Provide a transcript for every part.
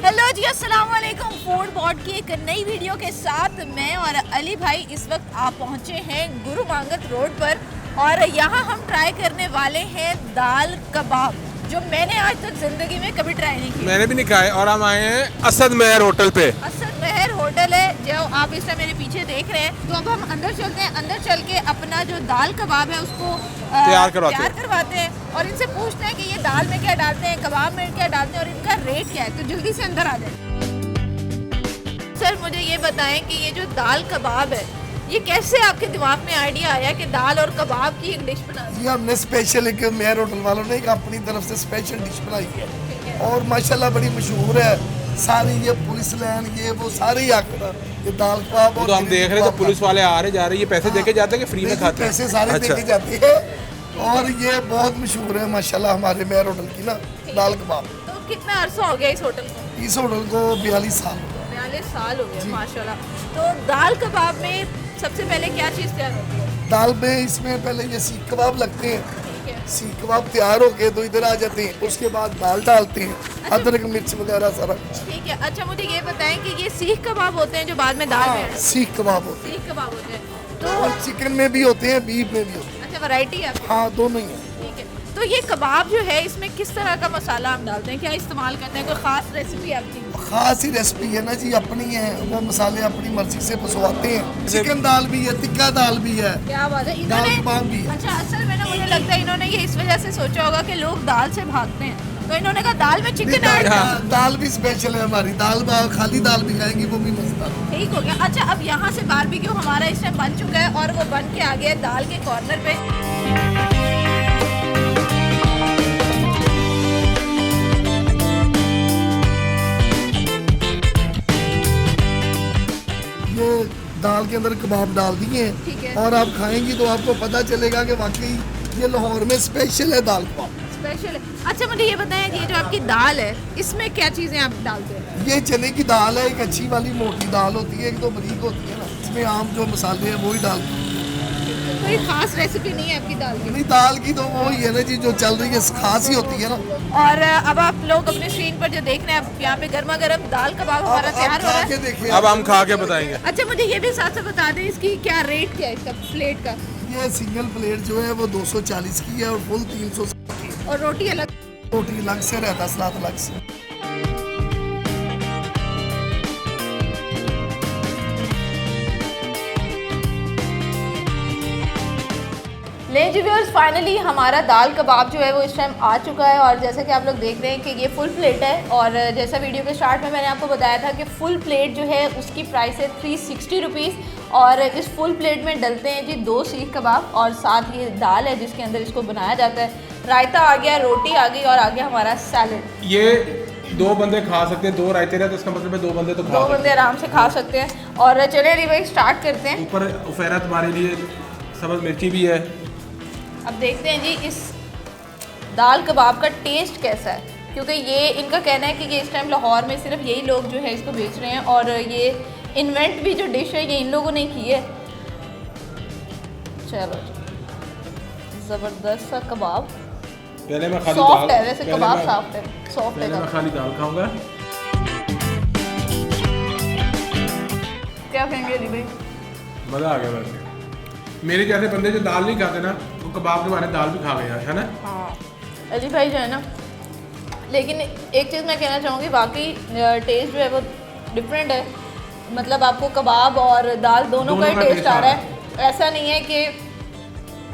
Hello जी, अस्सलाम वालेकुम। Food bot की एक नई वीडियो के साथ मैं और अली भाई इस वक्त आप पहुंचे हैं गुरु मांगत रोड पर और यहाँ हम ट्राई करने वाले हैं दाल कबाब, जो मैंने आज तक जिंदगी में कभी ट्राई नहीं किया। मैंने भी नहीं खाया। और हम आए हैं असद मेहर होटल पे। असद मेहर होटल है जो आप इस टाइम मेरे पीछे देख रहे हैं। तो अब हम अंदर चलते हैं, अंदर चल के अपना जो दाल कबाब है उसको तैयार करवाते हैं और इनसे पूछते हैं कि ये दाल में क्या डालते हैं, कबाब में क्या डालते हैं और इनका रेट क्या है। तो जल्दी से अंदर आ जाए। सर मुझे ये बताएं कि ये जो दाल कबाब है ये कैसे आपके दिमाग में आइडिया आया कि दाल और कबाब की एक डिश बना दी? ये हमने स्पेशल एक मेहर होटल वालों ने एक अपनी तरफ से स्पेशल डिश बनाई है और माशाल्लाह बड़ी मशहूर है। सारी ये पुलिस लाइन ये वो सारे ही आकर ये दाल कबाब और तो हम देख रहे हैं तो पुलिस वाले आ रहे जा रहे, ये पैसे देके जाते हैं कि फ्री में खाते हैं? पैसे सारे देके जाते हैं और ये बहुत मशहूर है माशाल्लाह हमारे मेहर होटल की ना दाल कबाब। तो कितना अरसा हो गया इस होटल को? इस होटल को 42 साल 42 साल हो गए माशाल्लाह। तो दाल कबाब में सबसे पहले क्या चीज़ तैयार होती है? दाल में इसमें पहले ये सीख कबाब लगते हैं। ठीक है। सीख कबाब तैयार होके तो इधर आ जाते हैं, उसके बाद दाल डालते हैं, अदरक मिर्च वगैरह सारा कुछ। ठीक है। अच्छा मुझे ये बताएं कि ये सीख कबाब होते हैं जो बाद में दाल में सीख कबाब होते सीख कबाब होते हैं हैं तो और चिकन में भी होते हैं, बीफ में भी होते हैं। अच्छा वैरायटी है। हाँ दोनों ही हैं। ठीक है। तो ये कबाब जो है इसमें किस तरह का मसाला हम डालते हैं, क्या इस्तेमाल करते हैं, कोई खास रेसिपी आपकी? खास ही रेसिपी है ना जी, अपनी है, वो मसाले अपनी मर्जी से बसवाते हैं। चिकन दाल भी है, टिक्का दाल भी है, क्या बात है। दाल इन्होंने कबाब भी है। अच्छा असल में ना मुझे लगता है इन्होंने ये इस वजह से सोचा होगा कि लोग दाल से भागते हैं तो इन्होंने कहा दाल में चिकन ऐड कर। दाल भी स्पेशल है हमारी, दाल खाली दाल भी खाएंगी वो भी मजेदार। ठीक हो गया। अच्छा अब यहाँ से बारबेक्यू हमारा इस टाइम बन चुका है और वो बन के आ गया है दाल के कॉर्नर पे। ये दाल के अंदर कबाब डाल दिए ठीक है। हैं और आप खाएंगी तो आपको पता चलेगा कि वाकई ये लाहौर में स्पेशल है दाल कबाब। स्पेशल है। अच्छा मुझे ये बताएं कि ये जो आपकी दाल है इसमें क्या चीज़ें आप डालते हैं? ये चने की दाल है, एक अच्छी वाली मोटी दाल होती है, एक तो बारीक होती है ना, इसमें आम जो मसाले हैं वो ही डालते हैं। कोई खास रेसिपी नहीं है आपकी दाल की? नहीं दाल की तो वो ही है ना जी जो चल रही है, खास ही होती है ना। और अब आप लोग अपने स्क्रीन पर जो देख रहे हैं, अब यहाँ पे गर्मा गर्म दाल कबाब हमारा तैयार हो रहा है। देखिए अब हम खा के बताएंगे। अच्छा मुझे ये भी साथ साथ बता दें इसकी क्या रेट क्या है इसका प्लेट का? ये सिंगल प्लेट जो है वो 240 की है और फुल 300 की है। और रोटी अलग? रोटी अलग से रहता, सलाद अलग से। ले जी व्यूअर्स, फाइनली हमारा दाल कबाब जो है वो इस टाइम आ चुका है और जैसा कि आप लोग देख रहे हैं कि ये फुल प्लेट है और जैसा वीडियो के स्टार्ट में मैंने आपको बताया था कि फुल प्लेट जो है उसकी प्राइस है 360 रुपीज़ और इस फुल प्लेट में डलते हैं जी 2 सीख कबाब और साथ ये दाल है जिसके अंदर इसको बनाया जाता है, रायता आ गया, रोटी आ गई और आ गया हमारा सैलड। ये 2 बंदे खा सकते हैं, 2 रायते रहे तो इसका मतलब है 2 बंदे तो खा 2 बंदे आराम से खा सकते हैं। और चले अली भाई स्टार्ट करते हैं। ऊपर उफेरा तुम्हारे लिए सब्ज़ मिर्ची भी है। अब देखते हैं जी इस दाल कबाब का टेस्ट कैसा है, क्योंकि ये इनका कहना है कि ये इस टाइम लाहौर में सिर्फ यही लोग जो है इसको बेच रहे हैं और ये इन्वेंट भी जो डिश है ये इन लोगों ने की है। चलो ज़बरदस्त सा कबाब, पहले मैं खाली सॉफ्ट दाल है वैसे कबाब सॉफ्ट है, सॉफ्ट है पहले मैं कबाब। खाली दाल खाऊंगा। क्या कहेंगे अली भाई? मज़ा आ गया वैसे। मेरे जैसे बंदे जो दाल नहीं खाते ना वो कबाब के बारे दाल भी खा गया है ना। हाँ अली भाई जो है ना, लेकिन एक चीज़ मैं कहना चाहूँगी वाकई टेस्ट जो है वो डिफरेंट है। मतलब आपको कबाब और दाल दोनों का ही टेस्ट आ रहा है। ऐसा नहीं है कि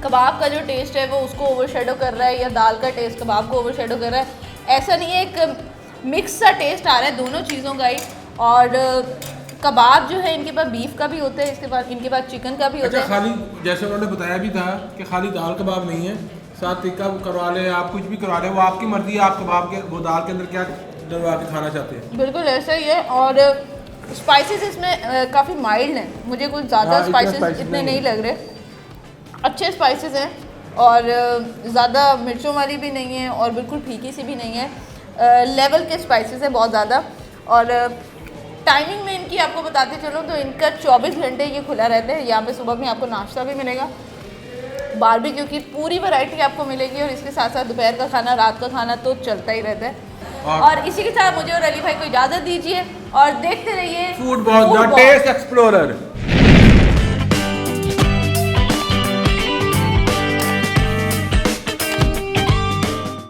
कबाब का जो टेस्ट है वो उसको ओवरशैडो कर रहा है या दाल का टेस्ट कबाब को ओवरशैडो कर रहा है, ऐसा नहीं है। एक मिक्स सा टेस्ट आ रहा है दोनों चीज़ों का ही। और कबाब जो है इनके पास बीफ का भी होता है, इसके पास इनके पास चिकन का भी होता है। खाली जैसे उन्होंने बताया भी था कि खाली दाल कबाब नहीं है, साथ टिक्का करवा ले, आप कुछ भी करवा ले, वो आपकी मर्जी है, आप कबाब के वो दाल के अंदर क्या डलवा के खाना चाहते हैं। बिल्कुल ऐसा ही है। और स्पाइसेस इसमें काफ़ी माइल्ड हैं, मुझे कुछ ज़्यादा स्पाइसेस इतने नहीं लग रहे, अच्छे स्पाइसेस हैं और ज़्यादा मिर्चों वाली भी नहीं है और बिल्कुल फीकी सी भी नहीं है, लेवल के स्पाइसेस हैं बहुत ज़्यादा। और टाइमिंग में इनकी आपको बताते चलूँ तो इनका 24 घंटे ये खुला रहता है। यहाँ पे सुबह में आपको नाश्ता भी मिलेगा, बारबेक्यू की पूरी वैरायटी आपको मिलेगी और इसके साथ साथ दोपहर का खाना, रात का खाना तो चलता ही रहता है। और इसी के साथ मुझे और अली भाई को इजाज़त दीजिए और देखते रहिए food ball the taste explorer.